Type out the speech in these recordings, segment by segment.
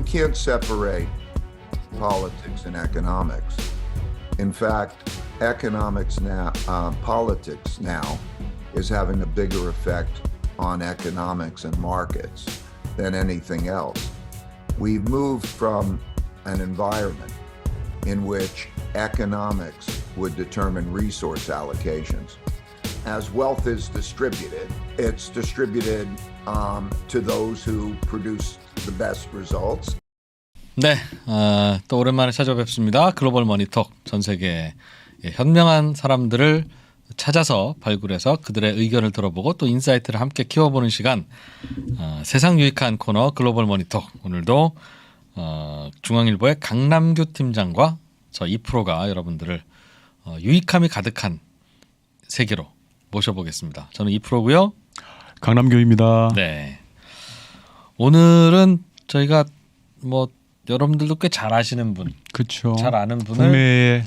can't separate politics and economics. In fact, economics now, politics now is having a bigger effect on economics and markets than anything else. We've moved from an environment in which economics would determine resource allocations. As wealth is distributed, it's distributed to those who produce the best results. 네, 또 오랜만에 찾아뵙습니다. 글로벌 머니톡, 전 세계 현명한 사람들을 찾아서 발굴해서 그들의 의견을 들어보고 또 인사이트를 함께 키워보는 시간, 세상 유익한 코너 글로벌 머니톡. 오늘도 중앙일보의 강남규 팀장과 저 2%가 여러분들을 유익함이 가득한 세계로 모셔보겠습니다. 저는 2%고요. 강남규입니다. 네, 오늘은 저희가 뭐 여러분들도 꽤 잘 아시는 분, 그렇죠. 잘 아는 분을 국내에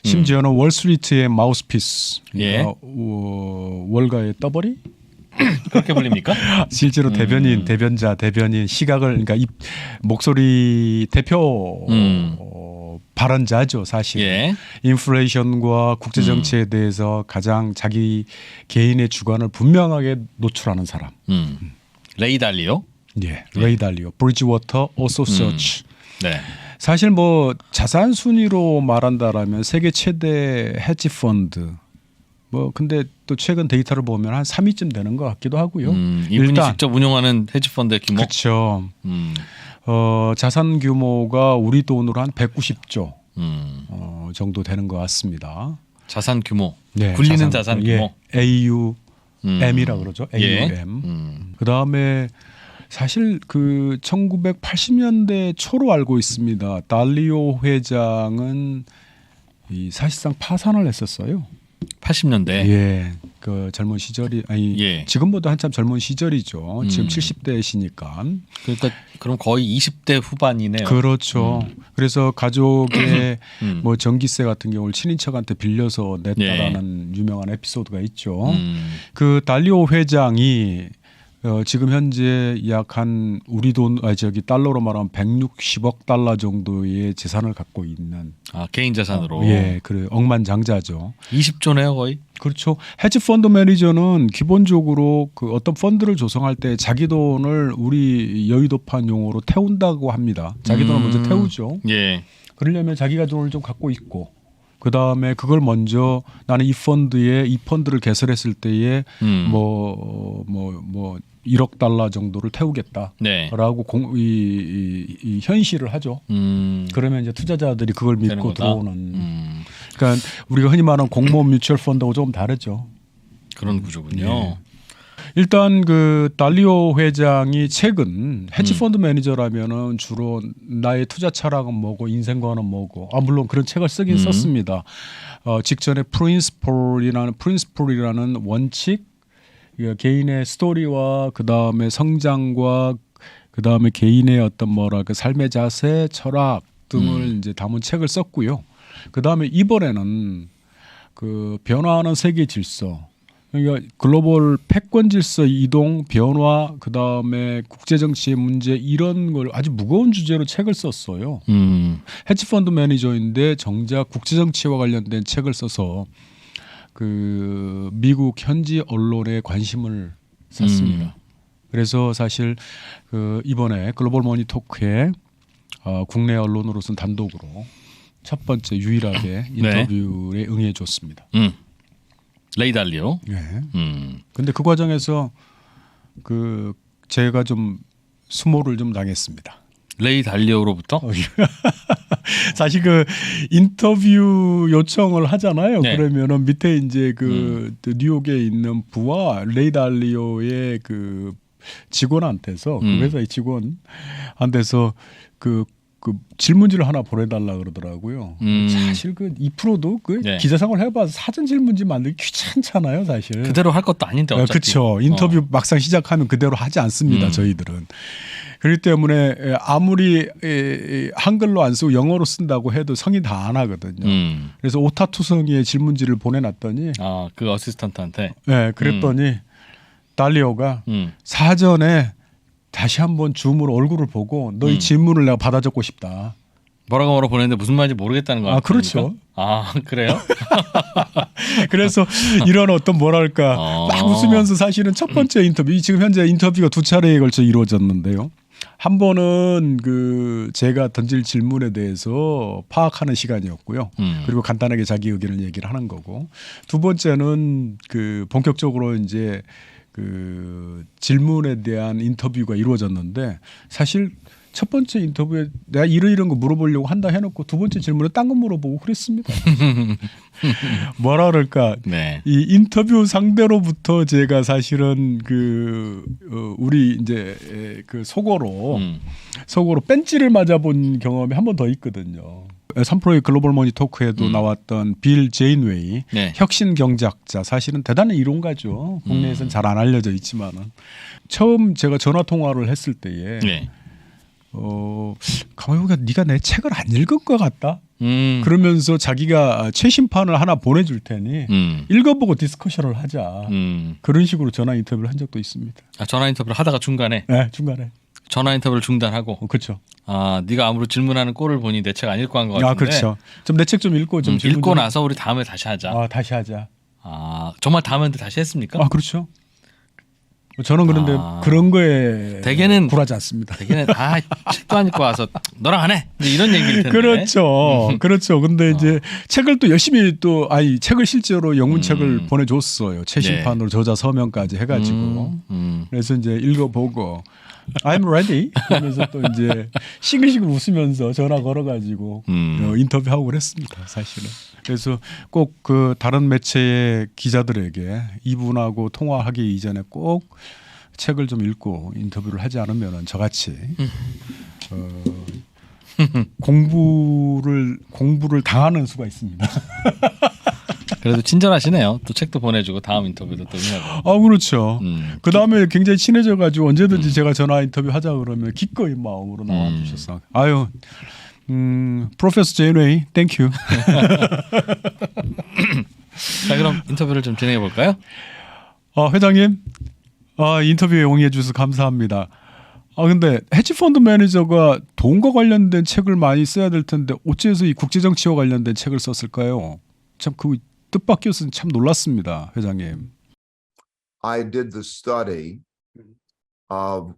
심지어는 월스트리트의 마우스피스, 예. 월가의 떠벌이 그렇게 불립니까? 실제로 대변인, 대변자, 대변인, 시각을 그러니까 목소리 대표 발언자죠, 사실. 예. 인플레이션과 국제 정치에 대해서 가장 자기 개인의 주관을 분명하게 노출하는 사람. 레이 달리오. 예, 레이 달리오, 브릿지워터어소시에이츠. 네. 사실 뭐 자산 순위로 말한다라면 세계 최대 헤지펀드. 뭐 근데 또 최근 데이터를 보면 한 3위쯤 되는 것 같기도 하고요. 이분이 일단 직접 운영하는 헤지펀드의 규모. 그렇죠. 자산 규모가 우리 돈으로 한 190조 정도 되는 것 같습니다. 자산 규모. 네, 굴리는 자산 규모. 예, AUM이라 그러죠. AUM. 예. 그다음에 사실 그 1980년대 초로 알고 있습니다. 달리오 회장은 사실상 파산을 했었어요. 80년대. 예, 그 젊은 시절이 아니 예. 지금보다 한참 젊은 시절이죠. 지금 70대시니까. 그러니까 그럼 거의 20대 후반이네요. 그렇죠. 그래서 가족의 뭐 전기세 같은 경우를 친인척한테 빌려서 냈다라는 유명한 에피소드가 있죠. 그 달리오 회장이 지금 현재 약 한 우리 돈 달러로 말하면 160억 달러 정도의 재산을 갖고 있는 개인 자산으로. 예, 그 억만장자죠. 20조네요, 거의. 그렇죠. 헤지펀드 매니저는 기본적으로 그 어떤 펀드를 조성할 때 자기 돈을 우리 여의도판 용어로 태운다고 합니다. 자기 돈을 먼저 태우죠. 예. 그러려면 자기가 돈을 좀 갖고 있고 그다음에 그걸 먼저 나는 이 펀드를 개설했을 때에 뭐 1억 달러 정도를 태우겠다라고 네. 이 현실을 하죠. 그러면 이제 투자자들이 그걸 믿고 들어오는. 그러니까 우리가 흔히 말하는 공모원 뮤추얼 펀드하고 조금 다르죠. 그런 구조군요. 예. 일단 그 달리오 회장이 최근 헤지펀드 매니저라면은 주로 나의 투자 철학은 뭐고 인생관은 뭐고 물론 그런 책을 쓰긴 썼습니다. 직전에 프린시플이라는 원칙, 개인의 스토리와 그 다음에 성장과 그 다음에 개인의 어떤 뭐랄까 삶의 자세, 철학 등을 이제 담은 책을 썼고요. 그 다음에 이번에는 그 변화하는 세계질서. 그러니까 글로벌 패권 질서 이동 변화 그다음에 국제 정치의 문제 이런 걸 아주 무거운 주제로 책을 썼어요. 헤지펀드 매니저인데 정작 국제 정치와 관련된 책을 써서 그 미국 현지 언론에 관심을 샀습니다. 그래서 사실 그 이번에 글로벌 머니토크에 국내 언론으로서는 단독으로 첫 번째 유일하게 인터뷰에 응해줬습니다. 레이 달리오. 예. 근데 그 과정에서 그 제가 좀 수모를 좀 당했습니다. 레이 달리오로부터? 사실 그 인터뷰 요청을 하잖아요. 네. 그러면은 밑에 이제 그 뉴욕에 있는 부와 레이 달리오의 그 직원한테서 그 회사의 직원한테서 그 질문지를 하나 보내달라 그러더라고요. 사실 그 2%도 그 네. 기자 생활 해봐서 사전 질문지 만들기 귀찮잖아요, 사실. 그대로 할 것도 아닌데 어차피. 그렇죠. 인터뷰 막상 시작하면 그대로 하지 않습니다, 저희들은. 그렇기 때문에 아무리 한글로 안 쓰고 영어로 쓴다고 해도 성인 다 안 하거든요. 그래서 오타투성이의 질문지를 보내놨더니 그 어시스턴트한테. 네, 그랬더니 달리오가 사전에 다시 한번 줌으로 얼굴을 보고 너희 질문을 내가 받아 적고 싶다. 뭐라고 보냈는데 무슨 말인지 모르겠다는 거 같아요. 그렇죠. 아, 그래요? 그래서 이런 어떤 뭐랄까 막 웃으면서 사실은 첫 번째 인터뷰, 지금 현재 인터뷰가 2차례에 걸쳐 이루어졌는데요. 한 번은 제가 던질 질문에 대해서 파악하는 시간이었고요. 그리고 간단하게 자기 의견을 얘기를 하는 거고, 두 번째는 본격적으로 이제 질문에 대한 인터뷰가 이루어졌는데, 사실 첫 번째 인터뷰에 내가 이런 거 물어보려고 한다 해놓고 두 번째 질문에 딴 거 물어보고 그랬습니다. 뭐라 그럴까? 네. 이 인터뷰 상대로부터 제가 사실은 우리 이제 속어로 뺀찌를 맞아본 경험이 한 번 더 있거든요. 3프로의 글로벌 머니 토크에도 나왔던 빌 제인웨이, 네. 혁신 경제학자, 사실은 대단한 이론가죠. 국내에서는 잘 안 알려져 있지만은, 처음 제가 전화 통화를 했을 때에 네. 가만히 보니까 네가 내 책을 안 읽은 것 같다. 그러면서 자기가 최신판을 하나 보내줄 테니 읽어보고 디스커션을 하자. 그런 식으로 전화 인터뷰를 한 적도 있습니다. 전화 인터뷰를 하다가 중간에? 네, 중간에. 전화 인터뷰를 중단하고? 그렇죠. 네가 아무로 질문하는 꼴을 보니 내 책 안 읽고 한 것 같은데. 그렇죠. 좀 내 책 좀 읽고 좀 읽고 나서 우리 다음에 다시 하자. 다시 하자. 정말 다음에 다시 했습니까? 그렇죠. 저는 그런데 그런 거에 대개는 굴하지 않습니다. 대개는 책도 안 읽고 와서 너랑 안 해. 이런 얘기일 텐데. 그렇죠. 그렇죠. 근데 이제 책을 또 열심히 책을 실제로 영문책을 보내줬어요. 최신판으로 저자 서명까지 해가지고. 그래서 이제 읽어보고 I'm ready 하면서 또 이제 시글시글 웃으면서 전화 걸어가지고 인터뷰하고 그랬습니다. 사실은. 그래서 꼭 다른 매체의 기자들에게 이분하고 통화하기 이전에 꼭 책을 좀 읽고 인터뷰를 하지 않으면 저같이 공부를 당하는 수가 있습니다. 그래도 친절하시네요. 또 책도 보내주고 다음 인터뷰도 또 해요. 그렇죠. 그 다음에 굉장히 친해져가지고 언제든지 제가 전화 인터뷰 하자 그러면 기꺼이 마음으로 나와주셔서 프로페서 제인웨이, 땡큐. 자, 그럼 인터뷰를 좀 진행해 볼까요? 회장님, 인터뷰에 응해 주셔서 감사합니다. 근데 헤지펀드 매니저가 돈과 관련된 책을 많이 써야 될 텐데 어째서 이 국제정치와 관련된 책을 썼을까요? 참 뜻밖이어서 참 놀랐습니다, 회장님. I did the study of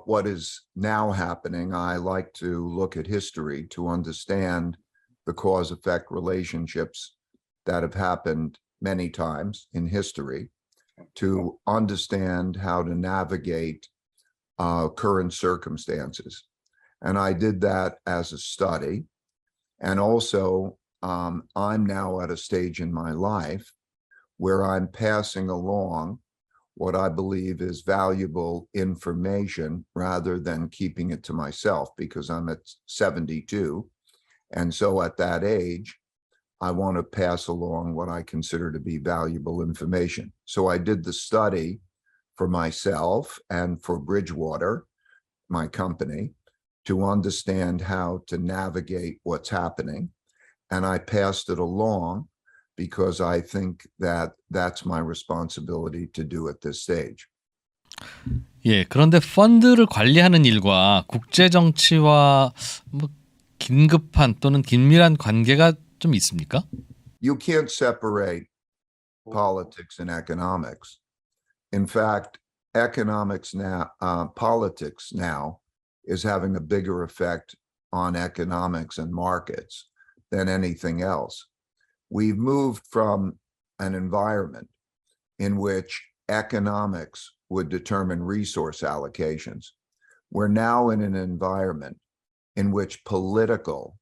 what is now happening. I like to look at history to understand the cause-effect relationships that have happened many times in history, to understand how to navigate current circumstances. And I did that as a study. And also, I'm now at a stage in my life where I'm passing along what I believe is valuable information rather than keeping it to myself, because I'm at 72. And so at that age, I want to pass along what I consider to be valuable information. So I did the study for myself and for Bridgewater, my company, to understand how to navigate what's happening. And I passed it along because I think that that's my responsibility to do at this stage. 예, 그런데 펀드를 관리하는 일과 국제 정치와 긴급한 또는 긴밀한 관계가 좀 있습니까? You can't separate politics and economics. In fact, politics now is having a bigger effect on economics and markets than anything else. We've moved from an environment in which economics would determine resource allocations. We're now in an environment in which political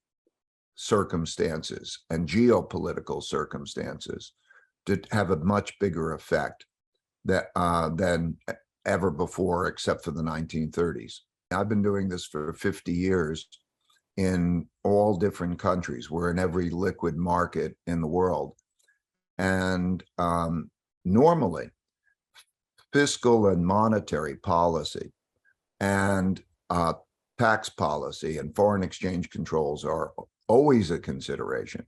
circumstances and geopolitical circumstances have a much bigger effect than ever before, except for the 1930s. I've been doing this for 50 years in all different countries. We're in every liquid market in the world. And normally, fiscal and monetary policy and tax policy and foreign exchange controls are always a consideration.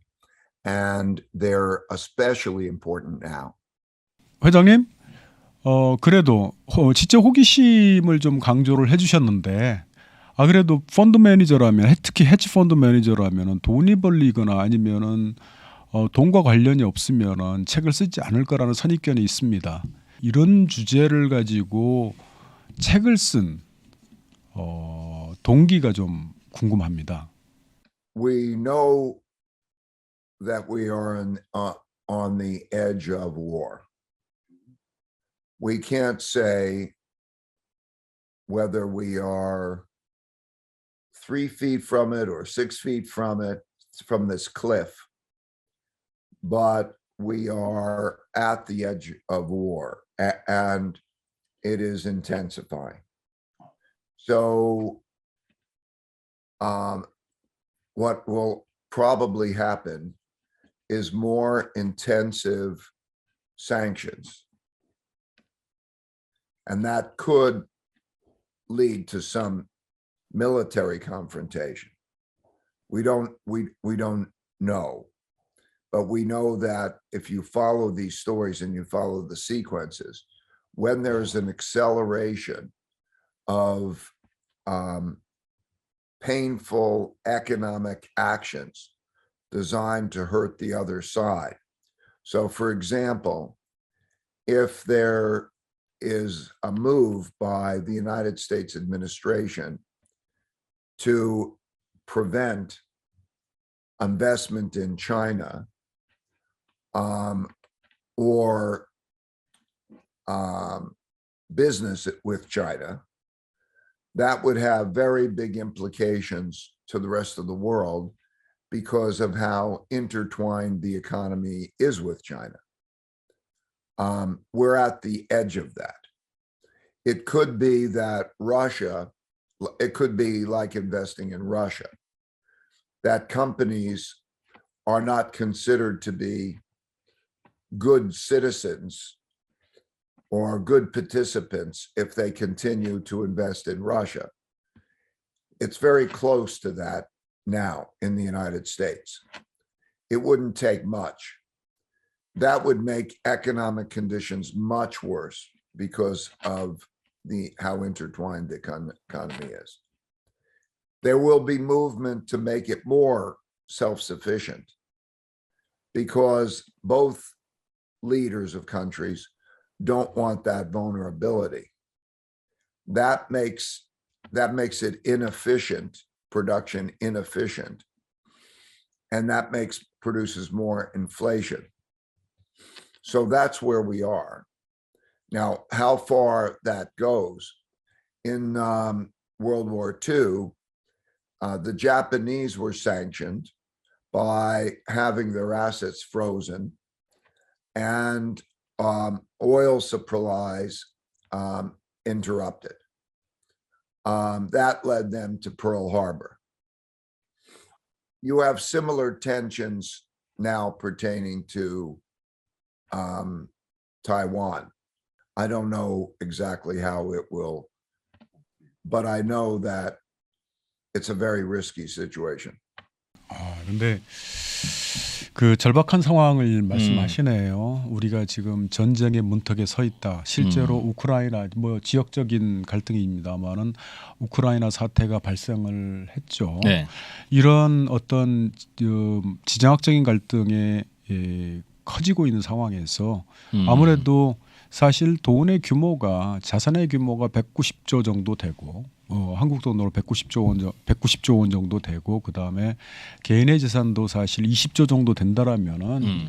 And they're especially important now. 회장님, 그래도 진짜 호기심을 좀 강조를 해주셨는데, 그래도 펀드 매니저라면, 특히 헤지 펀드 매니저라면은 돈이 벌리거나 아니면은 돈과 관련이 없으면은 책을 쓰지 않을 거라는 선입견이 있습니다. 이런 주제를 가지고 책을 쓴 동기가 좀 궁금합니다. We know that we are on the edge of war. We can't say whether we are 3 feet from it or 6 feet from it, from this cliff, but we are at the edge of war, and it is intensifying. So what will probably happen is more intensive sanctions, and that could lead to some military confrontation. We don't know, but we know that if you follow these stories and you follow the sequences, when there's an acceleration of painful economic actions designed to hurt the other side. So, for example, if there is a move by the United States administration to prevent investment in China or business with China, that would have very big implications to the rest of the world because of how intertwined the economy is with China. We're at the edge of that. It could be that Russia, it could be like investing in Russia, that companies are not considered to be good citizens or good participants if they continue to invest in Russia. It's very close to that now in the United States. It wouldn't take much. That would make economic conditions much worse because of how intertwined the economy is. There will be movement to make it more self-sufficient because both leaders of countries don't want that vulnerability. That makes it inefficient, production inefficient, and that produces more inflation. So that's where we are. Now, how far that goes, in World War II, the Japanese were sanctioned by having their assets frozen and oil supplies interrupted. That led them to Pearl Harbor. You have similar tensions now pertaining to Taiwan. I don't know exactly how it will, but I know that it's a very risky situation. 근데 그 절박한 상황을 말씀하시네요. 우리가 지금 전쟁의 문턱에 서 있다. 실제로 우크라이나 지역적인 갈등입니다만은 우크라이나 사태가 발생을 했죠. 네. 이런 어떤 지정학적인 갈등에 커지고 있는 상황에서 아무래도 사실 돈의 규모가 자산의 규모가 190조 정도 되고 한국 돈으로 190조 원 정도 되고 그다음에 개인의 재산도 사실 20조 정도 된다라면은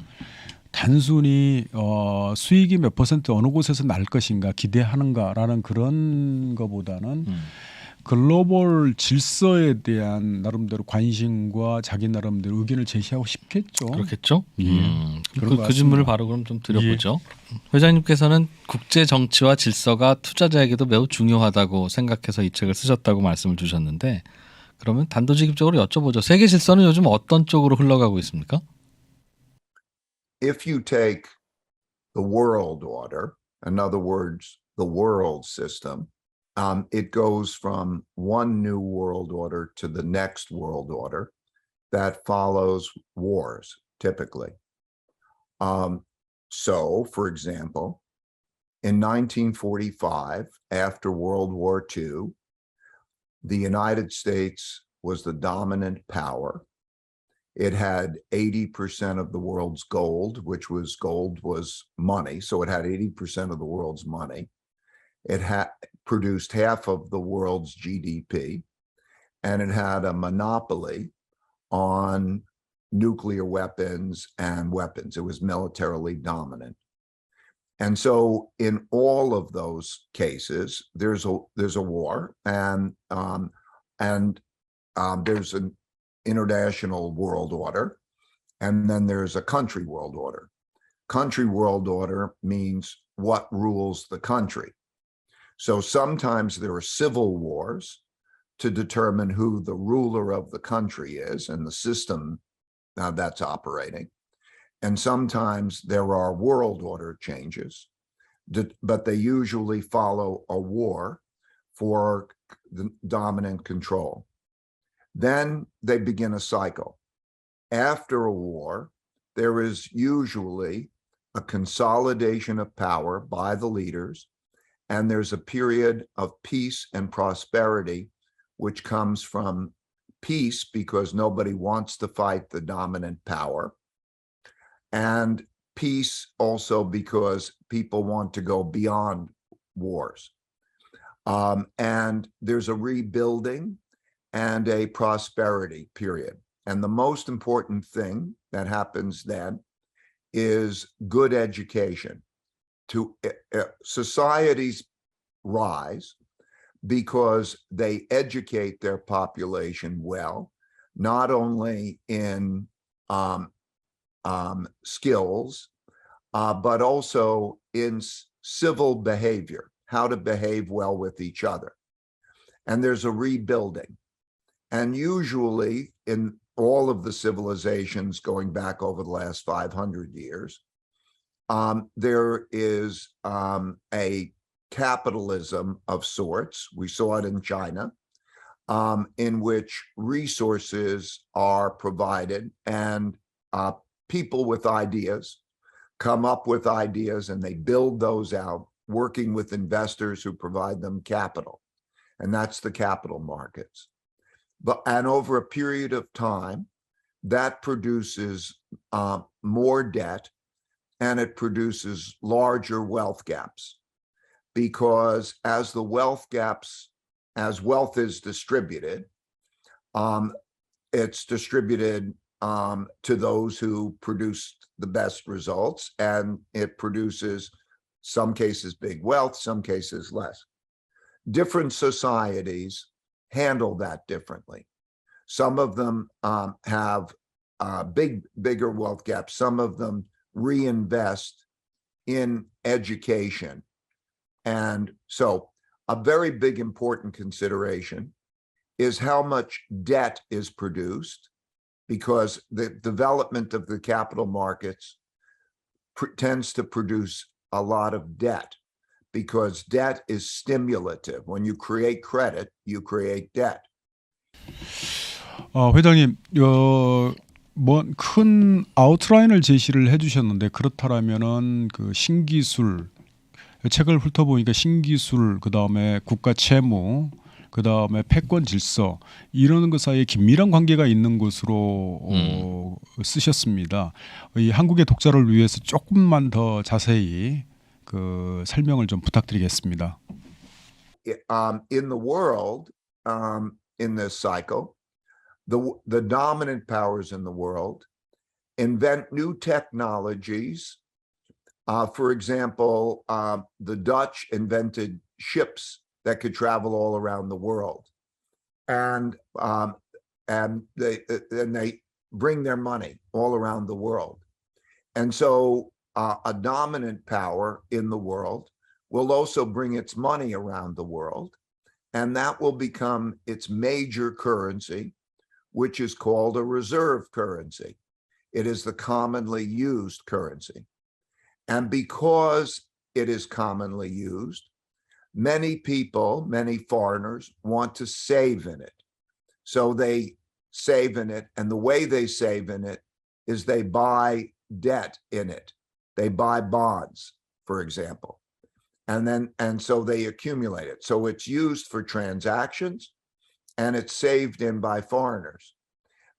단순히 수익이 몇 퍼센트 어느 곳에서 날 것인가 기대하는가라는 그런 거보다는 글로벌 질서에 대한 나름대로 관심과 자기 나름대로 의견을 제시하고 싶겠죠. 그렇겠죠. 그 질문을 바로 그럼 좀 드려보죠. 예. 회장님께서는 국제 정치와 질서가 투자자에게도 매우 중요하다고 생각해서 이 책을 쓰셨다고 말씀을 주셨는데 그러면 단도직입적으로 여쭤보죠. 세계 질서는 요즘 어떤 쪽으로 흘러가고 있습니까? If you take the world order, in other words, the world system, it goes from one new world order to the next world order that follows wars, typically. So, for example, In 1945, after World War II, the United States was the dominant power. It had 80% of the world's gold, gold was money. So it had 80% of the world's money. It had produced half of the world's GDP, and it had a monopoly on nuclear weapons and weapons. It was militarily dominant. And so in all of those cases, there's a war, and there's an international world order, and then there's a country world order. Country world order means what rules the country. So sometimes there are civil wars to determine who the ruler of the country is and the system that's operating. And sometimes there are world order changes, but they usually follow a war for the dominant control. Then they begin a cycle. After a war, there is usually a consolidation of power by the leaders, and there's a period of peace and prosperity, which comes from peace because nobody wants to fight the dominant power, and peace also because people want to go beyond wars. And there's a rebuilding and a prosperity period. And the most important thing that happens then is good education. Societies rise because they educate their population well, not only in skills, but also in civil behavior, how to behave well with each other. And there's a rebuilding. And usually in all of the civilizations going back over the last 500 years, there is a capitalism of sorts. We saw it in China, in which resources are provided, and people with ideas come up with ideas and they build those out, working with investors who provide them capital. And that's the capital markets. And over a period of time, that produces more debt, and it produces larger wealth gaps, because as wealth is distributed, it's distributed to those who produced the best results, and it produces, some cases, big wealth, some cases less. Different societies handle that differently. Some of them have bigger wealth gaps. Some of them reinvest in education. And so a very big important consideration is how much debt is produced, because the development of the capital markets tends to produce a lot of debt, because debt is stimulative. When you create credit, you create debt. 회장님, 뭐 큰 아웃라인을 제시를 해주셨는데, 그렇다면은 그 신기술, 책을 훑어보니까 신기술, 그 다음에 국가 채무, 그 다음에 패권 질서, 이런 것 사이에 긴밀한 관계가 있는 것으로 쓰셨습니다. 이 한국의 독자를 위해서 조금만 더 자세히 그 설명을 좀 부탁드리겠습니다. In the world, in this cycle, the dominant powers in the world invent new technologies. For example, the Dutch invented ships that could travel all around the world, and they bring their money all around the world. And so a dominant power in the world will also bring its money around the world, and that will become its major currency, which is called a reserve currency. It is the commonly used currency. And because it is commonly used, many people, many foreigners want to save in it. So they save in it, and the way they save in it is they buy debt in it. They buy bonds, for example. and so they accumulate it. So it's used for transactions and it's saved in by foreigners.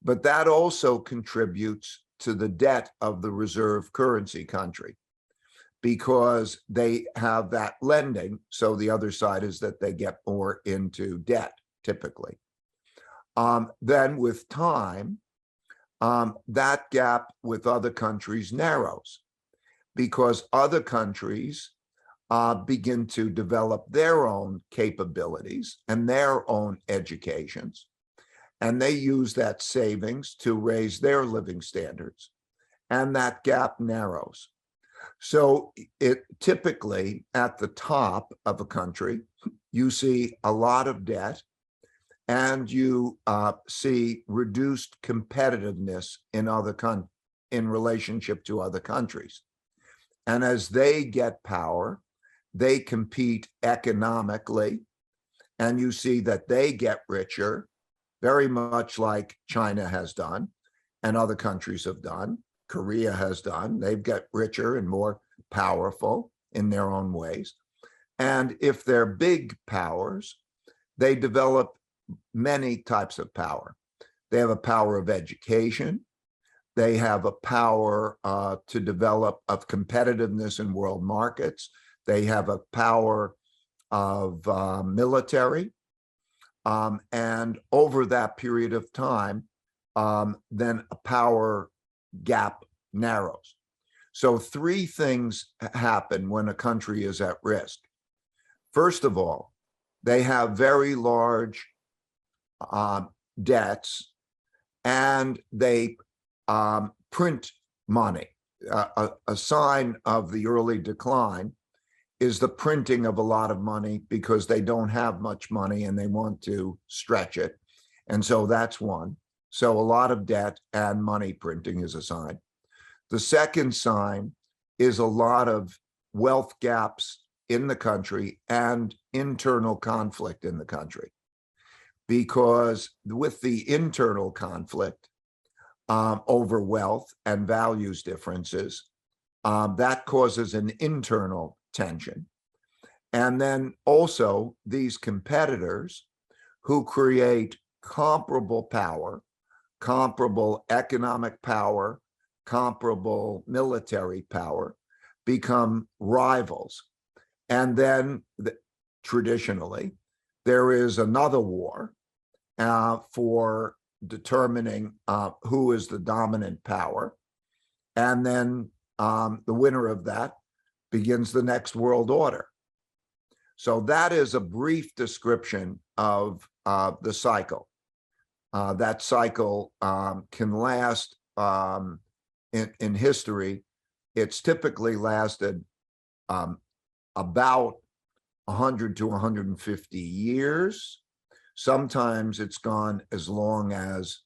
But that also contributes to the debt of the reserve currency country because they have that lending. So the other side is that they get more into debt typically. Then with time, that gap with other countries narrows because other countries begin to develop their own capabilities and their own educations. And they use that savings to raise their living standards. And that gap narrows. So it typically at the top of a country, you see a lot of debt and you see reduced competitiveness in relationship to other countries. And as they get power, they compete economically, and you see that they get richer, very much like China has done and other countries have done, Korea has done. They've got richer and more powerful in their own ways. And if they're big powers, they develop many types of power. They have a power of education. They have a power to develop of competitiveness in world markets. They have a power of military. And over that period of time, then a power gap narrows. So three things happen when a country is at risk. First of all, they have very large debts and they print money. A sign of the early decline is the printing of a lot of money because they don't have much money and they want to stretch it. And so that's one. So a lot of debt and money printing is a sign. The second sign is a lot of wealth gaps in the country and internal conflict in the country. Because with the internal conflict over wealth and values differences, that causes an internal tension. And then also these competitors who create comparable power, comparable economic power, comparable military power, become rivals. And then traditionally, there is another war for determining who is the dominant power. And then the winner of that begins the next world order. So that is a brief description of the cycle. That cycle can last in history. It's typically lasted about 100 to 150 years. Sometimes it's gone as long as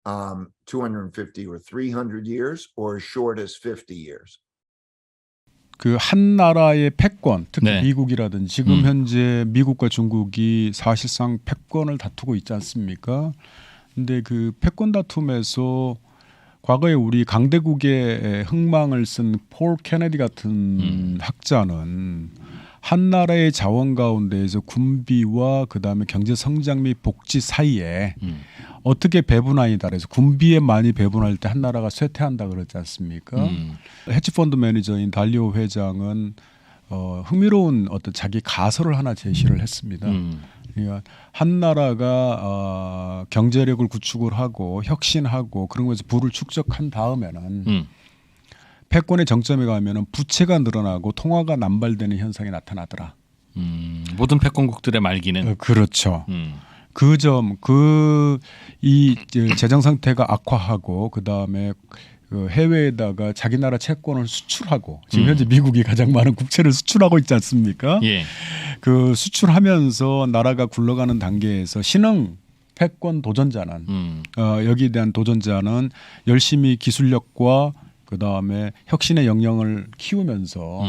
250 or 300 years, or as short as 50 years. 그 한 나라의 패권, 특히 네. 미국이라든지 지금 현재 미국과 중국이 사실상 패권을 다투고 있지 않습니까? 근데 그 패권 다툼에서 과거에 우리 강대국의 흥망을 쓴 폴 케네디 같은 학자는 한 나라의 자원 가운데에서 군비와 그다음에 경제 성장 및 복지 사이에 어떻게 배분하느냐에 따라서 군비에 많이 배분할 때 한 나라가 쇠퇴한다 그러지 않습니까? 헤지펀드 매니저인 달리오 회장은 흥미로운 어떤 자기 가설을 하나 제시를 했습니다. 그러니까 한 나라가 경제력을 구축을 하고 혁신하고 그런 것에서 부를 축적한 다음에는 패권의 정점에 가면은 부채가 늘어나고 통화가 남발되는 현상이 나타나더라. 모든 패권국들의 말기는 그렇죠. 이 재정 상태가 악화하고 그 다음에 그 해외에다가 자기 나라 채권을 수출하고 지금 현재 미국이 가장 많은 국채를 수출하고 있지 않습니까? 예. 그 수출하면서 나라가 굴러가는 단계에서 신흥 패권 도전자는 여기에 대한 도전자는 열심히 기술력과 그 다음에 혁신의 역량을 키우면서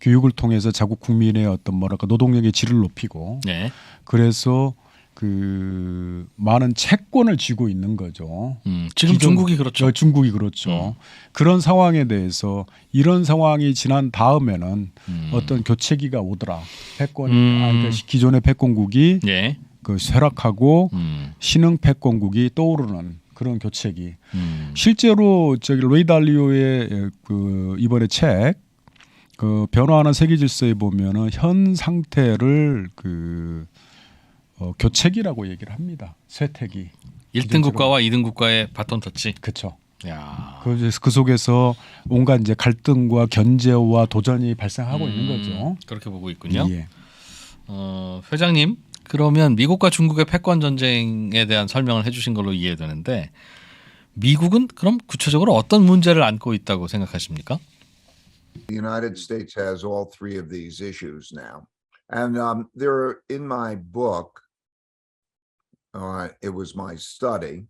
교육을 통해서 자국 국민의 어떤 뭐랄까 노동력의 질을 높이고 네. 그래서 그 많은 채권을 쥐고 있는 거죠. 지금 중국이 그렇죠. 중국이 그렇죠. 그런 상황에 대해서 이런 상황이 지난 다음에는 어떤 교체기가 오더라. 패권, 그러니까 기존의 패권국이 예. 그 쇠락하고 신흥 패권국이 떠오르는 그런 교체기. 실제로 저기 레이 달리오의 그 이번에 책 그 변화하는 세계질서에 보면은 현 상태를 그 교체기라고 얘기를 합니다. 쇠퇴기. 1등 국가와 2등 국가의 바톤 터치. 그렇죠. 야. 그 속에서 온갖 이제 갈등과 견제와 도전이 발생하고 있는 거죠. 그렇게 보고 있군요. 예. 회장님, 그러면 미국과 중국의 패권 전쟁에 대한 설명을 해주신 걸로 이해되는데 미국은 그럼 구체적으로 어떤 문제를 안고 있다고 생각하십니까? The United States has all three of these issues now. And there, in my book, it was my study.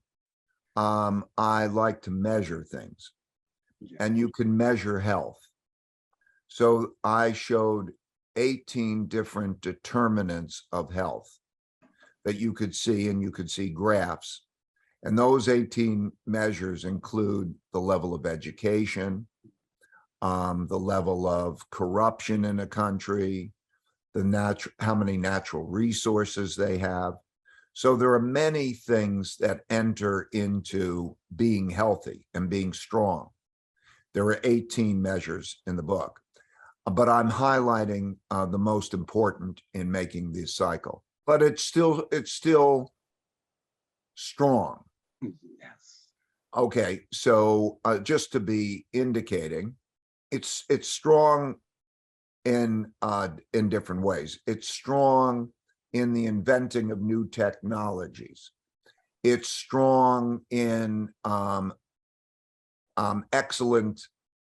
I like to measure things, and you can measure health. So I showed 18 different determinants of health that you could see, and you could see graphs. And those 18 measures include the level of education, the level of corruption in a country, how many natural resources they have. So there are many things that enter into being healthy and being strong. There are 18 measures in the book, but I'm highlighting the most important in making this cycle. But it's still strong. Yes. Okay, so just to be indicating, it's strong in different ways. It's strong in the inventing of new technologies. It's strong in excellent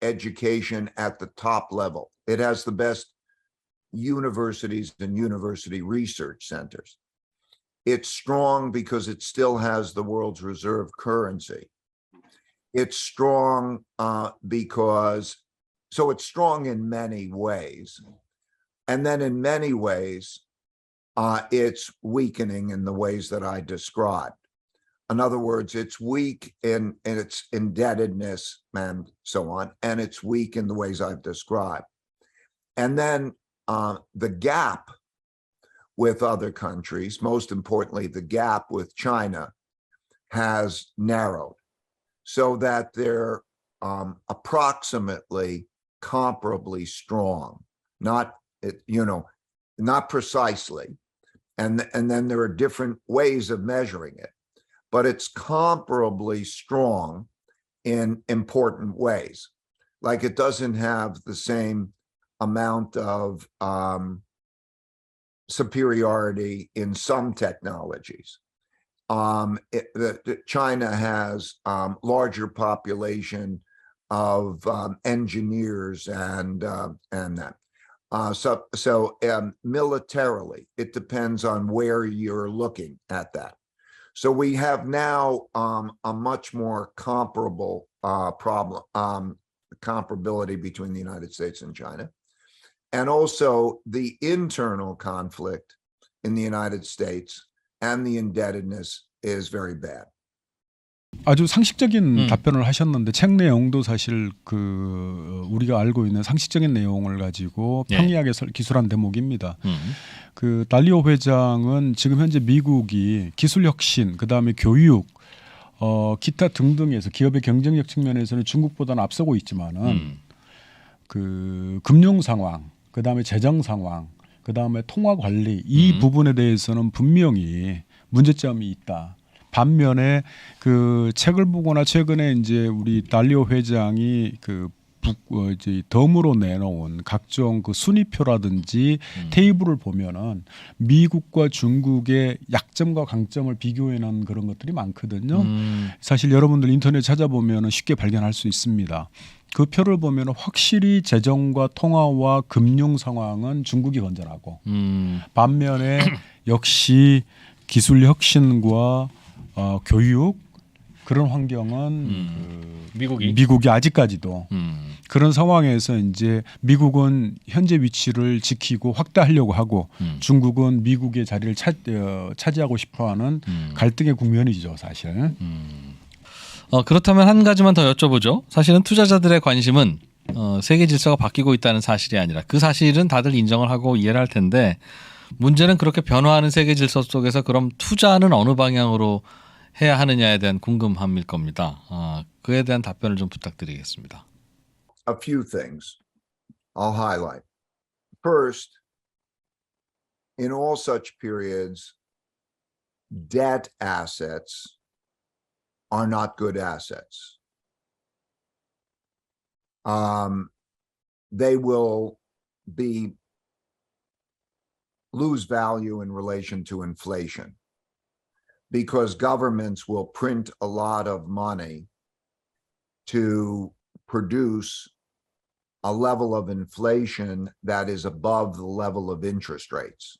education at the top level. It has the best universities and university research centers. It's strong because it still has the world's reserve currency. It's strong so it's strong in many ways. And then in many ways, it's weakening in the ways that I described. In other words, it's weak in its indebtedness and so on, and it's weak in the ways I've described. And then the gap with other countries, most importantly, the gap with China, has narrowed so that they're approximately comparably strong, not precisely. And then there are different ways of measuring it, but it's comparably strong in important ways. Like it doesn't have the same amount of superiority in some technologies. China has larger population of engineers and that. So militarily, it depends on where you're looking at that. So we have now a much more comparable comparability between the United States and China. And also the internal conflict in the United States and the indebtedness is very bad. 아주 상식적인 답변을 하셨는데 책 내용도 사실 그 우리가 알고 있는 상식적인 내용을 가지고 평이하게 기술한 대목입니다. 그 달리오 회장은 지금 현재 미국이 기술 혁신, 그다음에 교육, 기타 등등에서 기업의 경쟁력 측면에서는 중국보다는 앞서고 있지만은 그 금융 상황, 그다음에 재정 상황, 그다음에 통화 관리 이 부분에 대해서는 분명히 문제점이 있다. 반면에 그 책을 보거나 최근에 이제 우리 달리오 회장이 그 이제 덤으로 내놓은 각종 그 순위표라든지 테이블을 보면은 미국과 중국의 약점과 강점을 비교해 놓은 그런 것들이 많거든요. 사실 여러분들 인터넷 찾아보면은 쉽게 발견할 수 있습니다. 그 표를 보면은 확실히 재정과 통화와 금융 상황은 중국이 건전하고 반면에 역시 기술 혁신과 교육 그런 환경은 미국이 아직까지도 그런 상황에서 이제 미국은 현재 위치를 지키고 확대하려고 하고 중국은 미국의 자리를 차지하고 싶어하는 갈등의 국면이죠, 사실. 그렇다면 한 가지만 더 여쭤보죠. 사실은 투자자들의 관심은 세계 질서가 바뀌고 있다는 사실이 아니라 그 사실은 다들 인정을 하고 이해를 할 텐데 문제는 그렇게 변화하는 세계 질서 속에서 그럼 투자는 어느 방향으로 해야 하느냐에 대한 궁금함일 겁니다. 그에 대한 답변을 좀 부탁드리겠습니다. A few things I'll highlight. First, in all such periods, debt assets are not good assets. They will lose value in relation to inflation because governments will print a lot of money to produce a level of inflation that is above the level of interest rates.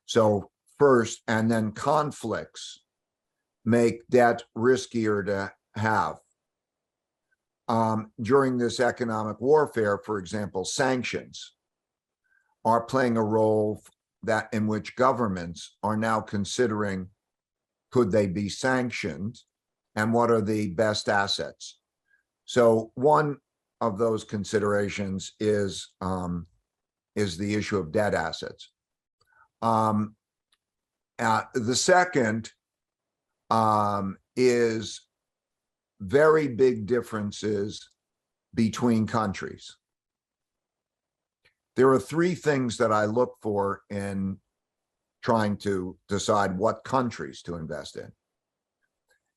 So first, and then conflicts make debt riskier to have. During this economic warfare, for example, sanctions are playing a role in which governments are now considering, could they be sanctioned and what are the best assets? So one of those considerations is the issue of debt assets. The second is very big differences between countries. There are three things that I look for in trying to decide what countries to invest in.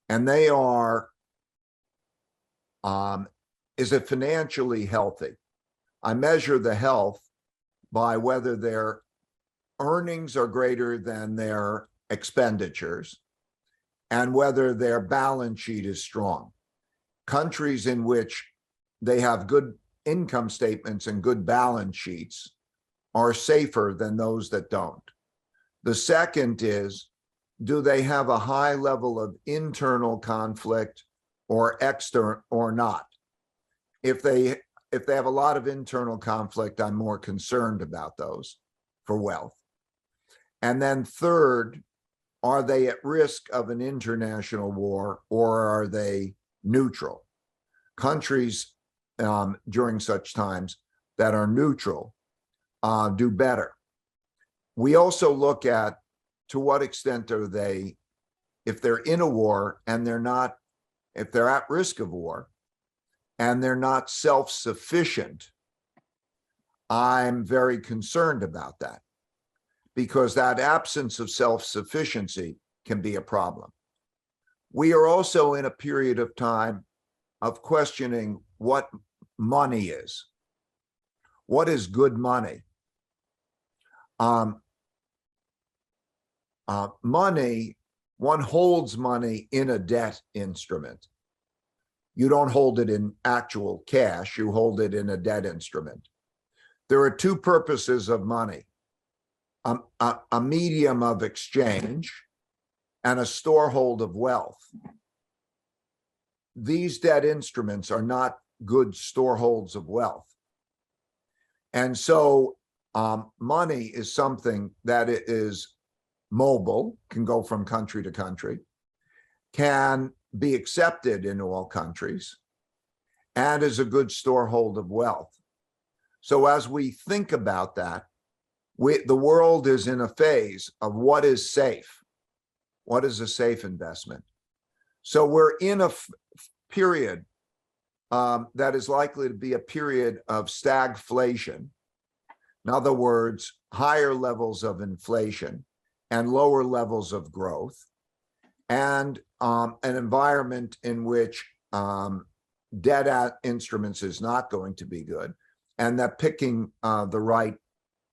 And they are, is it financially healthy? I measure the health by whether their earnings are greater than their expenditures and whether their balance sheet is strong. Countries in which they have good income statements and good balance sheets are safer than those that don't. The second is, do they have a high level of internal conflict or external or not? If they have a lot of internal conflict, I'm more concerned about those for wealth. And then third, are they at risk of an international war or are they neutral? Countries during such times that are neutral do better. We also look at to what extent are they, if they're in a war and they're not, if they're at risk of war and they're not self-sufficient, I'm very concerned about that because that absence of self-sufficiency can be a problem. We are also in a period of time of questioning what money is. What is good money? Money, one holds money in a debt instrument. You don't hold it in actual cash, you hold it in a debt instrument. There are two purposes of money, a medium of exchange and a storehold of wealth. These debt instruments are not good storeholds of wealth. And so money is something that is mobile, can go from country to country, can be accepted in all countries, and is a good storehold of wealth. So as we think about that, the world is in a phase of what is safe. What is a safe investment? So we're in a period that is likely to be a period of stagflation. In other words, higher levels of inflation and lower levels of growth, and an environment in which debt instruments is not going to be good, and that picking the right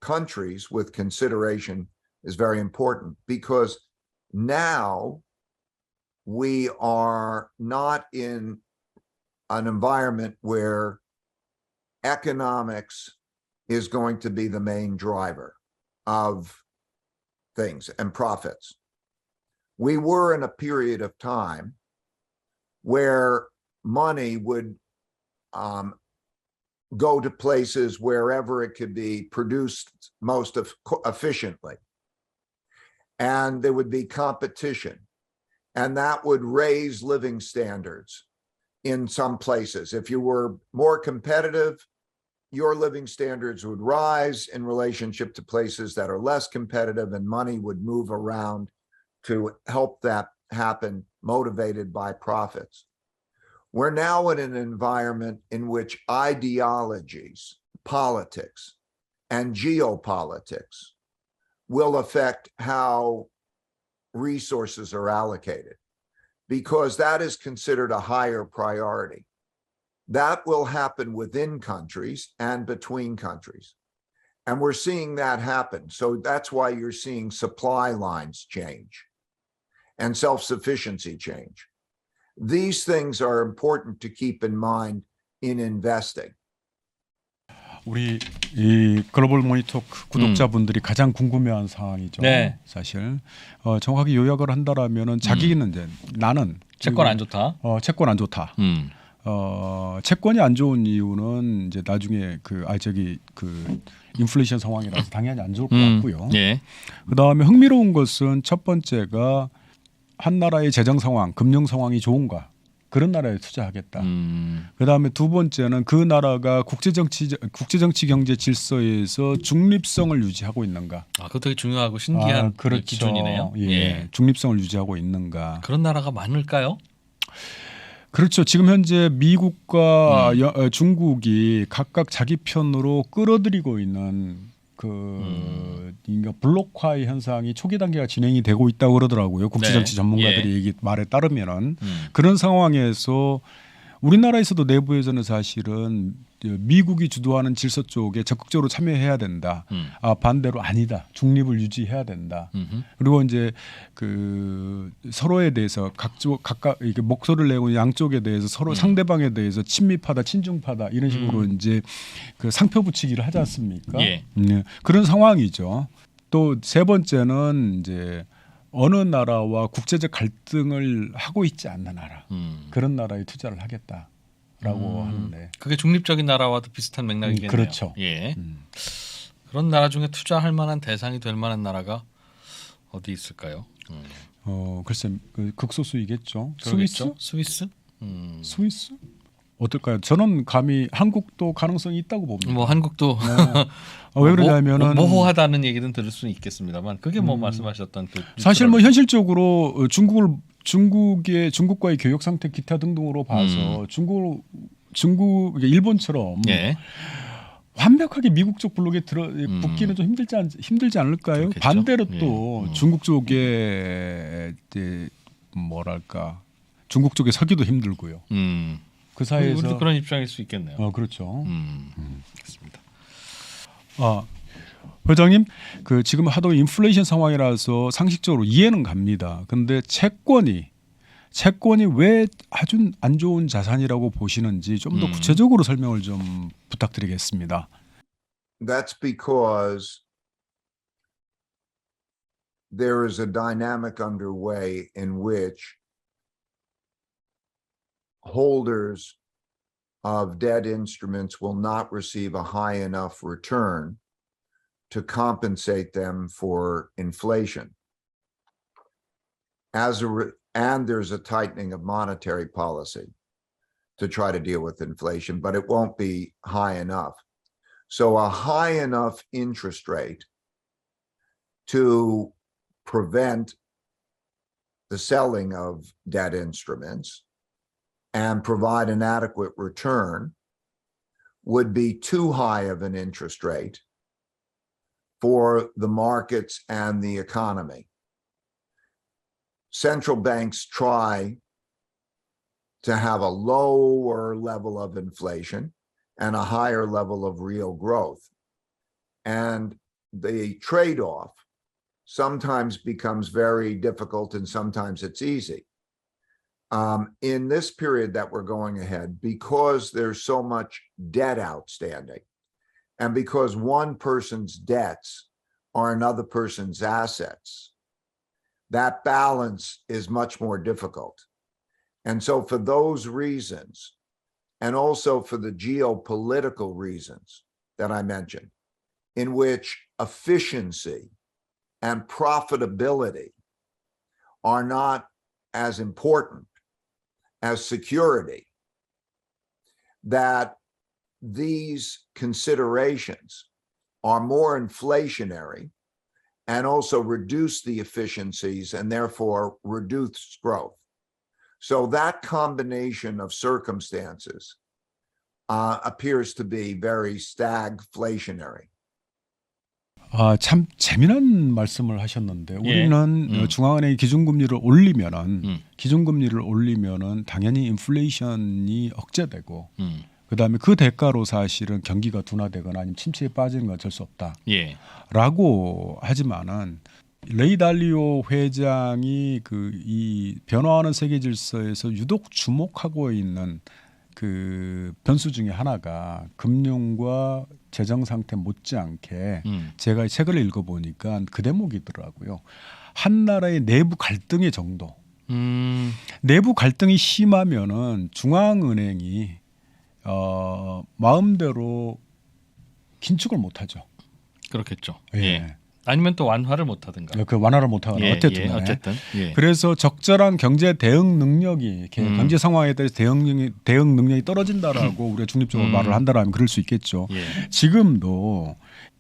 countries with consideration is very important because now we are not in an environment where economics is going to be the main driver of things and profits. we were in a period of time where money would go to places wherever it could be produced most efficiently. And there would be competition. And that would raise living standards in some places. If you were more competitive, your living standards would rise in relationship to places that are less competitive, and money would move around to help that happen, motivated by profits. We're now in an environment in which ideologies, politics, and geopolitics will affect how resources are allocated, because that is considered a higher priority. That will happen within countries and between countries. And we're seeing that happen. So that's why you're seeing supply lines change and self-sufficiency change. These things are important to keep in mind in investing. 우리 이 글로벌 모니터 구독자분들이 가장 궁금해하는 상황이죠. 네. 사실 정확하게 요약을 한다라면은 자기는 이제 나는 채권 안 좋다. 채권 안 좋다. 채권이 안 좋은 이유는 이제 나중에 그 인플레이션 상황이라서 당연히 안 좋을 것 같고요. 예. 그 다음에 흥미로운 것은 첫 번째가 한 나라의 재정 상황, 금융 상황이 좋은가, 그런 나라에 투자하겠다. 그 다음에 두 번째는 그 나라가 국제정치 경제 질서에서 중립성을 유지하고 있는가. 그거 되게 중요하고 신기한 그렇죠. 기준이네요. 예. 중립성을 유지하고 있는가. 그런 나라가 많을까요? 그렇죠. 지금 현재 미국과 중국이 각각 자기 편으로 끌어들이고 있는 블록화의 현상이 초기 단계가 진행이 되고 있다고 그러더라고요. 국제정치 전문가들이 말에 따르면은 그런 상황에서 우리나라에서도 내부에서는 사실은 미국이 주도하는 질서 쪽에 적극적으로 참여해야 된다. 반대로 아니다. 중립을 유지해야 된다. 그리고 이제 그 서로에 대해서 각각 이렇게 목소리를 내고 양쪽에 대해서 서로 상대방에 대해서 친밀하다, 친중파다 이런 식으로 이제 그 상표 붙이기를 하지 않습니까? 예. 그런 상황이죠. 또 세 번째는 이제 어느 나라와 국제적 갈등을 하고 있지 않는 나라, 그런 나라에 투자를 하겠다라고 하는데, 그게 중립적인 나라와도 비슷한 맥락이겠네요. 그렇죠. 예. 그런 나라 중에 투자할 만한 대상이 될 만한 나라가 어디 있을까요? 글쎄 극소수이겠죠. 그러겠죠? 스위스? 스위스? 스위스? 어떨까요? 저는 감히 한국도 가능성이 있다고 봅니다. 뭐 한국도 왜 그러냐면은 모호하다는 얘기는 들을 수는 있겠습니다만, 그게 뭐 말씀하셨던 그 사실 뭐 현실적으로 중국과의 교역 상태 기타 등등으로 봐서 중국 일본처럼 완벽하게 미국 쪽 블록에 붙기는 좀 힘들지 않을까요? 그렇겠죠. 반대로 또 중국 쪽에 뭐랄까, 중국 쪽에 서기도 힘들고요. 그 사이에서 우리도 그런 입장일 수 있겠네요. 그렇죠. 그렇습니다. 회장님, 그 지금 하도 인플레이션 상황이라서 상식적으로 이해는 갑니다. 근데 채권이 왜 아주 안 좋은 자산이라고 보시는지 좀 더 구체적으로 설명을 좀 부탁드리겠습니다. That's because there is a dynamic underway in which holders of debt instruments will not receive a high enough return to compensate them for inflation. And there's a tightening of monetary policy to try to deal with inflation, but it won't be high enough. So a high enough interest rate to prevent the selling of debt instruments and provide an adequate return would be too high of an interest rate for the markets and the economy. Central banks try to have a lower level of inflation and a higher level of real growth. And the trade-off sometimes becomes very difficult and sometimes it's easy. In this period that we're going ahead, because there's so much debt outstanding, and because one person's debts are another person's assets, that balance is much more difficult. And so for those reasons, and also for the geopolitical reasons that I mentioned, in which efficiency and profitability are not as important as security, that these considerations are more inflationary and also reduce the efficiencies and therefore reduce growth. So that combination of circumstances appears to be very stagflationary. 참 재미난 말씀을 하셨는데 우리는 중앙은행이 기준금리를 올리면은 당연히 인플레이션이 억제되고 그다음에 그 대가로 사실은 경기가 둔화되거나 아니면 침체에 빠지는 건 어쩔 수 없다라고 하지만은 레이 달리오 회장이 이 변화하는 세계질서에서 유독 주목하고 있는 그 변수 중에 하나가 금융과 재정 상태 못지않게 제가 이 책을 읽어보니까 그 대목이더라고요. 한 나라의 내부 갈등의 정도. 내부 갈등이 심하면은 중앙은행이 마음대로 긴축을 못하죠. 그렇겠죠. 예. 아니면 또 완화를 못하든가. 그 완화를 못하거나 어쨌든. 그래서 적절한 경제 대응 능력이 경제 상황에 대해서 대응 능력이 떨어진다라고 우리가 중립적으로 말을 한다라면 그럴 수 있겠죠. 지금도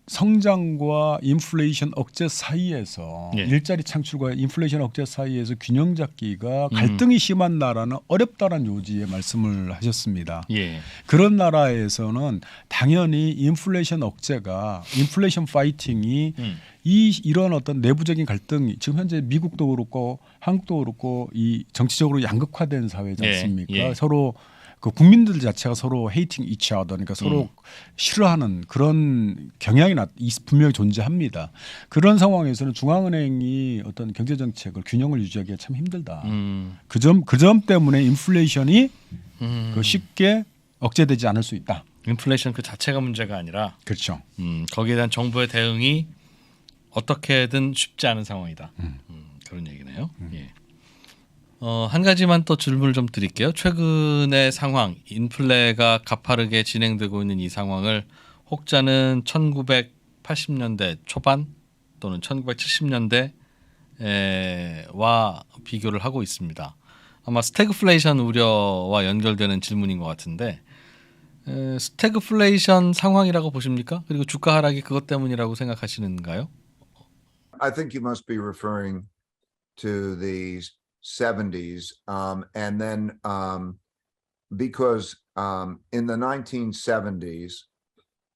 성장과 인플레이션 억제 사이에서 일자리 창출과 인플레이션 억제 사이에서 균형 잡기가 갈등이 심한 나라는 어렵다는 요지의 말씀을 하셨습니다. 그런 나라에서는 당연히 인플레이션 억제가 인플레이션 파이팅이 이런 어떤 내부적인 갈등 지금 현재 미국도 그렇고 한국도 그렇고 이 정치적으로 양극화된 사회지 않습니까? 서로 그 국민들 자체가 서로 헤이팅 이치 어더 그러니까 서로 싫어하는 그런 경향이 분명히 존재합니다. 그런 상황에서는 중앙은행이 어떤 경제 정책을 균형을 유지하기가 참 힘들다. 그 점 때문에 인플레이션이 쉽게 억제되지 않을 수 있다. 인플레이션 그 자체가 문제가 아니라 그렇죠. 거기에 대한 정부의 대응이 어떻게든 쉽지 않은 상황이다. 그런 얘기네요. 한 가지만 또 질문을 좀 드릴게요. 최근의 상황, 인플레가 가파르게 진행되고 있는 이 상황을 혹자는 1980년대 초반 또는 1970년대와 비교를 하고 있습니다. 아마 스태그플레이션 우려와 연결되는 질문인 것 같은데 스태그플레이션 상황이라고 보십니까? 그리고 주가 하락이 그것 때문이라고 생각하시는가요? I think you must be referring to the 70s, and then because in the 1970s,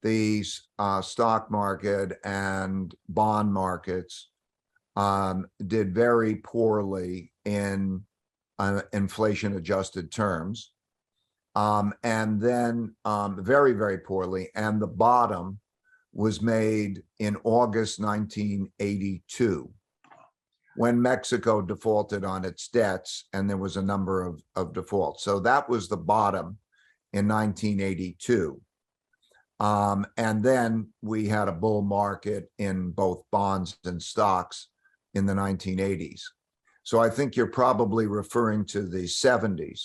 the stock market and bond markets did very poorly in inflation-adjusted terms, and then very, very poorly, and the bottom was made in August 1982. When Mexico defaulted on its debts and there was a number of defaults. So that was the bottom in 1982. And then we had a bull market in both bonds and stocks in the 1980s. So I think you're probably referring to the 70s.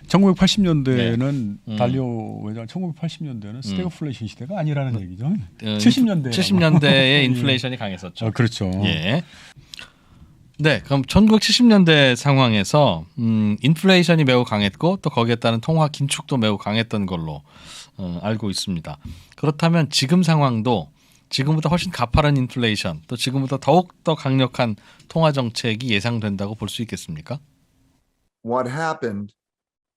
1980년대는 달리오 회장 1980년대는 스태그플레이션 시대가 아니라는 얘기죠. 70년대에 인플레이션이 강했었죠. 그렇죠. 네, 그럼 1970년대 상황에서 인플레이션이 매우 강했고 또 거기에 따른 통화 긴축도 매우 강했던 걸로 알고 있습니다. 그렇다면 지금 상황도 지금보다 훨씬 가파른 인플레이션 또 지금보다 더욱 더 강력한 통화 정책이 예상된다고 볼 수 있겠습니까? What happened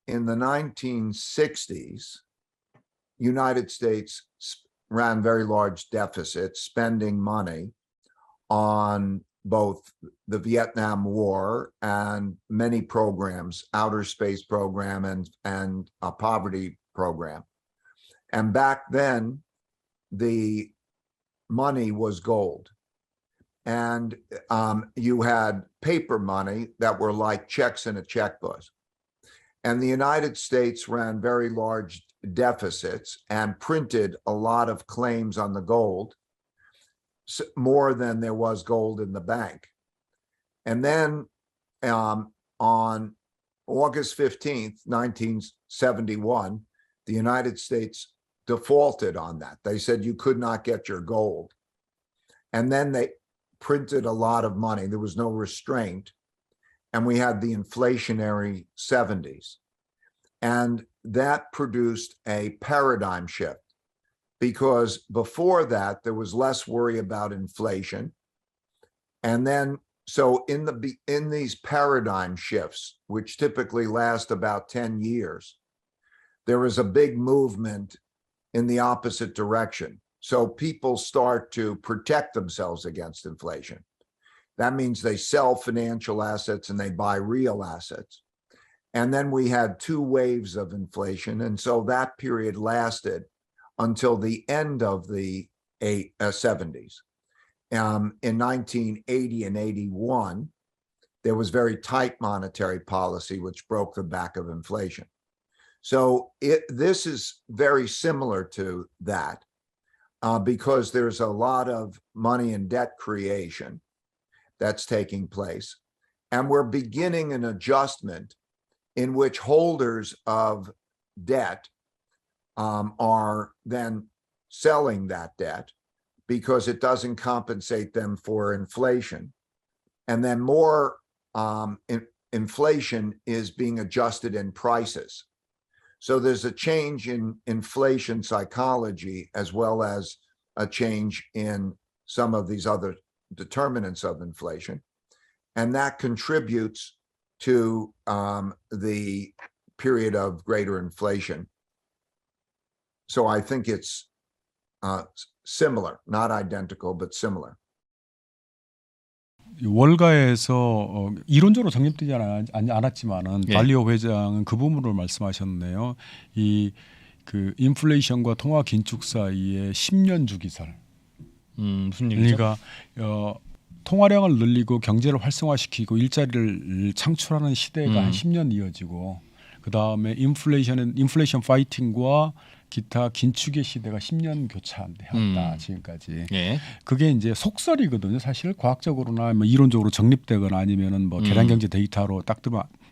in the 1960s, United States ran very large deficits, spending money on both the Vietnam War and many programs, outer space program and a poverty program. And back then, the money was gold. And you had paper money that were like checks in a checkbook. And the United States ran very large deficits and printed a lot of claims on the gold, more than there was gold in the bank. And then on August 15th, 1971, the United States defaulted on that. They said you could not get your gold. And then they printed a lot of money. There was no restraint. And we had the inflationary 70s. And that produced a paradigm shift, because before that, there was less worry about inflation. And then, so in these paradigm shifts, which typically last about 10 years, there is a big movement in the opposite direction. So people start to protect themselves against inflation. That means they sell financial assets and they buy real assets. And then we had two waves of inflation. And so that period lasted until the end of the 70s. In 1980 and 81, there was very tight monetary policy, which broke the back of inflation. So this is very similar to that because there's a lot of money and debt creation that's taking place. And we're beginning an adjustment in which holders of debt are then selling that debt because it doesn't compensate them for inflation. And then more inflation is being adjusted in prices. So there's a change in inflation psychology as well as a change in some of these other determinants of inflation. And that contributes to the period of greater inflation. So I think it's similar, not identical, but similar. 월가에서 이론적으로 정립되지 않았지만은 예. 발리오 회장은 그 부분을 말씀하셨네요. 이 그 인플레이션과 통화 긴축 사이에 10년 주기설. 무슨 얘기죠? 그러니까 통화량을 늘리고 경제를 활성화시키고 일자리를 창출하는 시대가 한 10년 이어지고 그 다음에 인플레이션 파이팅과 기타 긴축의 시대가 10년 교차한다 지금까지. 예. 그게 이제 속설이거든요. 사실 과학적으로나 뭐 이론적으로 정립되거나 아니면은 뭐 계량경제 데이터로 딱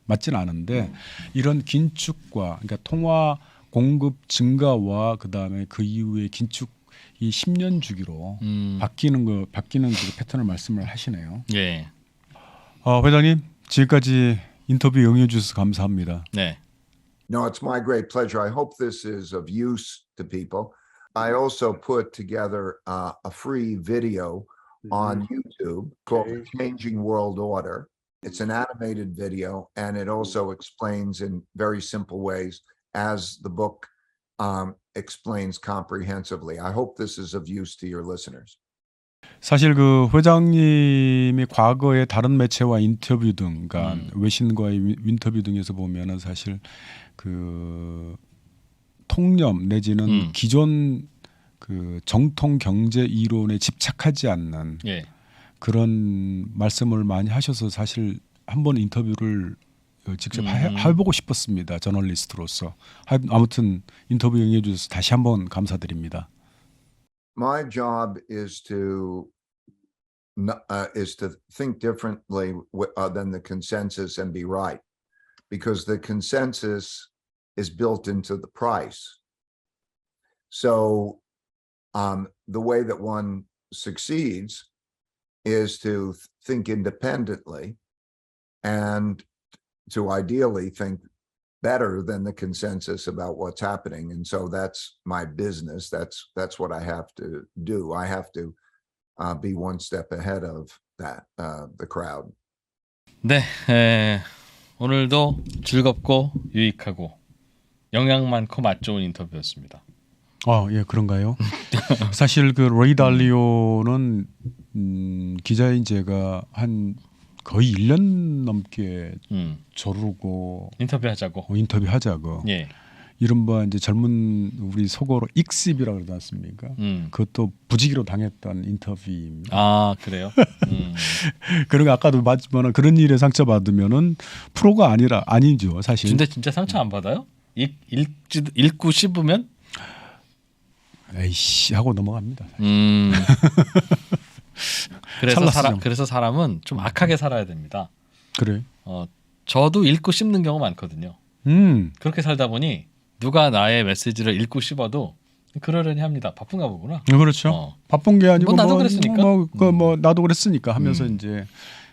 맞지는 않은데 이런 긴축과 그러니까 통화 공급 증가와 그 다음에 그 이후에 긴축 이 10년 주기로 바뀌는 그 패턴을 말씀을 하시네요. 예. 회장님 지금까지 인터뷰 응해 주셔서 감사합니다. 네. No, it's my great pleasure. I hope this is of use to people. I also put together a free video on YouTube called The Changing World Order. It's an animated video, and it also explains in very simple ways as the book explains comprehensively. I hope this is of use to your listeners. 사실 그 회장님이 과거에 다른 매체와 인터뷰 등, 그러니까 외신과의 인터뷰 등에서 보면은 사실 그 통념 내지는 기존 그 정통 경제 이론에 집착하지 않는 예. 그런 말씀을 많이 하셔서 사실 한번 인터뷰를 직접 해보고 싶었습니다. 저널리스트로서. 아무튼 인터뷰 응해 주셔서 다시 한번 감사드립니다. My job is to think differently than the consensus and be right, because the consensus is built into the price. So the way that one succeeds is to think independently and to ideally think better than the consensus about what's happening. And so that's my business. That's what I have to do. I have to be one step ahead of that, the crowd. 네, 오늘도 즐겁고 유익하고 영양 많고 맛 좋은 인터뷰였습니다. 예, 그런가요? 사실 그 레이 달리오는 기자인 제가 한 거의 1년 넘게 조르고 인터뷰하자고. 예. 이른바 이제 젊은 우리 속어로 익십이라고 그러지 않습니까? 그것도 부지기로 당했던 인터뷰입니다. 아, 그래요? 그리고 아까도 말했지만 그런 일에 상처받으면은 프로가 아니죠, 사실. 근데 진짜 상처 안 받아요? 읽고 씹으면? 에이씨 하고 넘어갑니다. 그래서 사람은 좀 악하게 살아야 됩니다. 그래. 저도 읽고 씹는 경우 많거든요. 그렇게 살다 보니 누가 나의 메시지를 읽고 씹어도 그러려니 합니다. 바쁜가 보구나. 그렇죠. 바쁜 게 아니고 나도 그랬으니까. 나도 그랬으니까 하면서 이제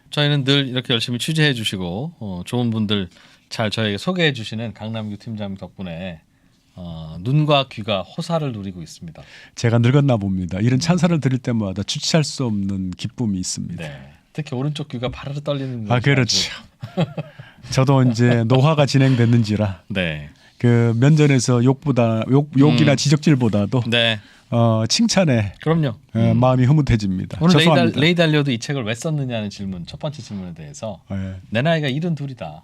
저희는 늘 이렇게 열심히 취재해 주시고 좋은 분들 잘 저에게 소개해 주시는 강남규 팀장님 덕분에 눈과 귀가 호사를 누리고 있습니다. 제가 늙었나 봅니다. 이런 찬사를 드릴 때마다 주체할 수 없는 기쁨이 있습니다. 네. 특히 오른쪽 귀가 바르르 떨리는 그렇죠. 저도 이제 노화가 진행됐는지라 네. 그 면전에서 욕이나 지적질보다도 네. 칭찬에 그럼요. 마음이 흐뭇해집니다. 오늘 레이 달리오도 이 책을 왜 썼느냐는 질문, 첫 번째 질문에 대해서 네. 내 나이가 72이다.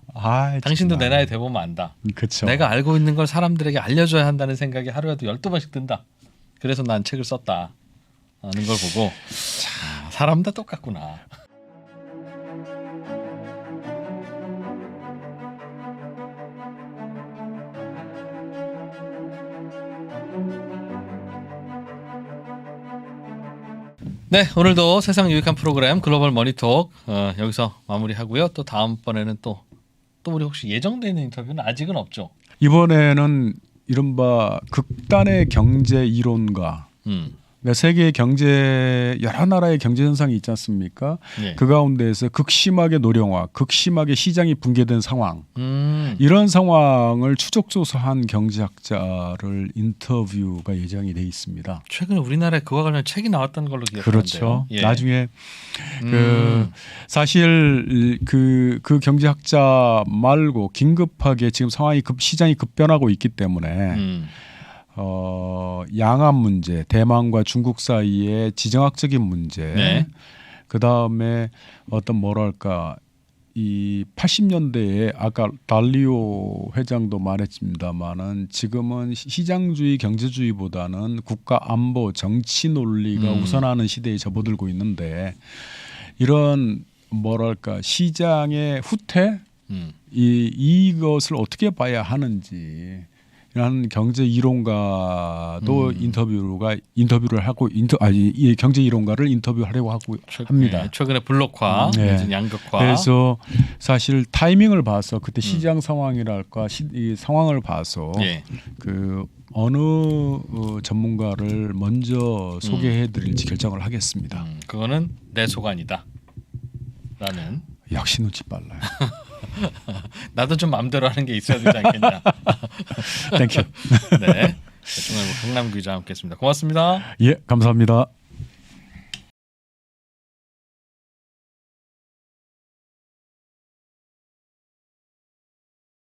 당신도 내 나이 돼보면 안다. 그쵸. 내가 알고 있는 걸 사람들에게 알려줘야 한다는 생각이 하루에도 12번씩 든다. 그래서 난 책을 썼다 하는 걸 보고 사람 다 똑같구나. 네, 오늘도 세상 유익한 프로그램 글로벌 머니톡 여기서 마무리하고요. 또 다음번에는 또 우리 혹시 예정되어 있는 인터뷰는 아직은 없죠? 이번에는 이른바 극단의 경제 이론가 그러니까 세계 경제 여러 나라의 경제 현상이 있지 않습니까? 네. 그 가운데에서 극심하게 노령화, 극심하게 시장이 붕괴된 상황 이런 상황을 추적조사한 경제학자를 인터뷰가 예정이 돼 있습니다. 최근에 우리나라에 그와 관련 책이 나왔던 걸로 기억하는데요. 그렇죠. 예. 나중에 사실 그 경제학자 말고 긴급하게 지금 상황이 시장이 급변하고 있기 때문에 양안 문제, 대만과 중국 사이의 지정학적인 문제, 네. 그 다음에 어떤 뭐랄까 이 80년대에 아까 달리오 회장도 말했습니다만은 지금은 시장주의 경제주의보다는 국가 안보 정치 논리가 우선하는 시대에 접어들고 있는데 이런 뭐랄까 시장의 후퇴 이것을 어떻게 봐야 하는지. 라는 경제 이론가도 인터뷰를 하고 경제 이론가를 인터뷰하려고 하고 합니다. 네, 최근에 블록화, 양극화. 그래서 사실 타이밍을 봐서 그때 시장 상황이랄까 이 상황을 봐서 그 어느 전문가를 먼저 소개해드릴지 결정을 하겠습니다. 그거는 내 소관이다. 라는. 역시 눈치 빨라요. 나도 좀 마음대로 하는 게 있어야 되지 않겠냐. 땡큐. 네, 중앙일보 강남 기자 함께했습니다. 고맙습니다. 예, 감사합니다.